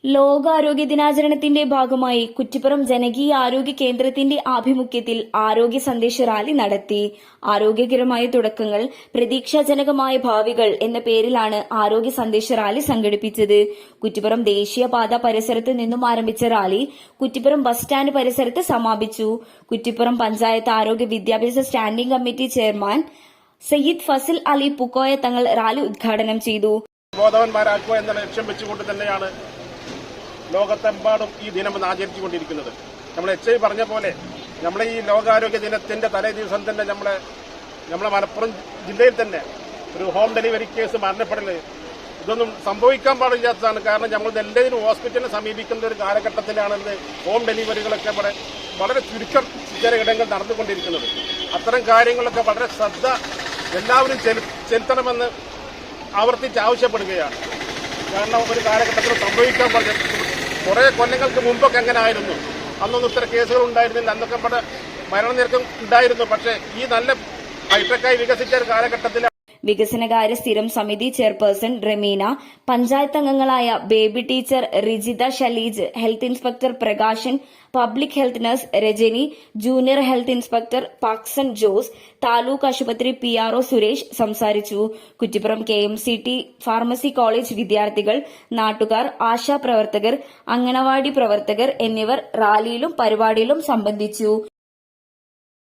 ലോകാരോഗ്യ ദിനാചരണത്തിന്റെ ഭാഗമായി കുറ്റിപ്പുറം ജനകീയ ആരോഗ്യ കേന്ദ്രത്തിന്റെ ആഭിമുഖ്യത്തിൽ ആരോഗ്യ സന്ദേശ റാലി നടത്തി. ആരോഗ്യകരമായ തുടക്കങ്ങൾ, പ്രതീക്ഷാജനകമായ ഭാവികൾ എന്ന പേരിലാണ് ആരോഗ്യ സന്ദേശ റാലി സംഘടിപ്പിച്ചത്. കുറ്റിപ്പുറം ദേശീയപാത പരിസരത്ത് നിന്നും ആരംഭിച്ച റാലി കുറ്റിപ്പുറം ബസ് സ്റ്റാൻഡ് പരിസരത്ത് സമാപിച്ചു. കുറ്റിപ്പുറം പഞ്ചായത്ത് ആരോഗ്യ വിദ്യാഭ്യാസ standing committee chairman Sayyid Fasil Ali Pookoya Thangal rally ഉദ്ഘാടനം ചെയ്തു. ബോധവാന്മാരാക്കുക എന്ന ലക്ഷ്യം വെച്ചുകൊണ്ട് തന്നെയാണ് ലോകത്തെമ്പാടും ഈ ദിനം ആചരിച്ചുകൊണ്ടിരിക്കുന്നത്. നമ്മൾ എച്ച് പറഞ്ഞ പോലെ നമ്മളെ ഈ ലോകാരോഗ്യ ദിനത്തിന്റെ തലേ ദിവസം തന്നെ നമ്മളെ മലപ്പുറം ജില്ലയിൽ തന്നെ ഒരു ഹോം ഡെലിവറി കേസ് മരണപ്പെടൽ ഇതൊന്നും സംഭവിക്കാൻ പാടില്ലാത്തതാണ്. കാരണം നമ്മൾ എല്ലാവരും ഹോസ്പിറ്റലിനെ സമീപിക്കുന്ന ഒരു കാലഘട്ടത്തിലാണത് ഹോം ഡെലിവറികളൊക്കെ വളരെ ചുരുക്കം ചിലയിടങ്ങൾ നടന്നുകൊണ്ടിരിക്കുന്നത്. അത്തരം കാര്യങ്ങളൊക്കെ വളരെ ശ്രദ്ധ എല്ലാവരും ചെലുത്തണമെന്ന് ആവർത്തിച്ച് ആവശ്യപ്പെടുകയാണ്. കാരണം ഒരു കാലഘട്ടത്തിൽ സംഭവിക്കാൻ പാടില്ല. കുറെ കൊല്ലങ്ങൾക്ക് മുമ്പൊക്കെ എങ്ങനെ ആയിരുന്നു, അന്നൊന്നും ഇത്തരം കേസുകൾ ഉണ്ടായിരുന്നില്ല, അന്നൊക്കെ മരണനിരക്കും ഉണ്ടായിരുന്നു. പക്ഷേ ഈ നല്ല ഹൈടെക്കായി വികസിച്ച ഒരു കാലഘട്ടത്തിൽ വികസനകാര്യ സ്ഥിരം സമിതി ചെയർപേഴ്സൺ റമീന, പഞ്ചായത്ത് അംഗങ്ങളായ baby teacher Rijitha Shaleej, health inspector Prakashan, public health nurse Rajani, junior health inspector Paxon Jose, taluk ആശുപത്രി PRO സുരേഷ് സംസാരിച്ചു. കുറ്റിപ്പുറം KMCT ഫാർമസി കോളേജ് വിദ്യാർത്ഥികൾ, നാട്ടുകാർ, ആശാപ്രവർത്തകർ, അംഗനവാടി പ്രവർത്തകർ എന്നിവർ റാലിയിലും പരിപാടിയിലും സംബന്ധിച്ചു.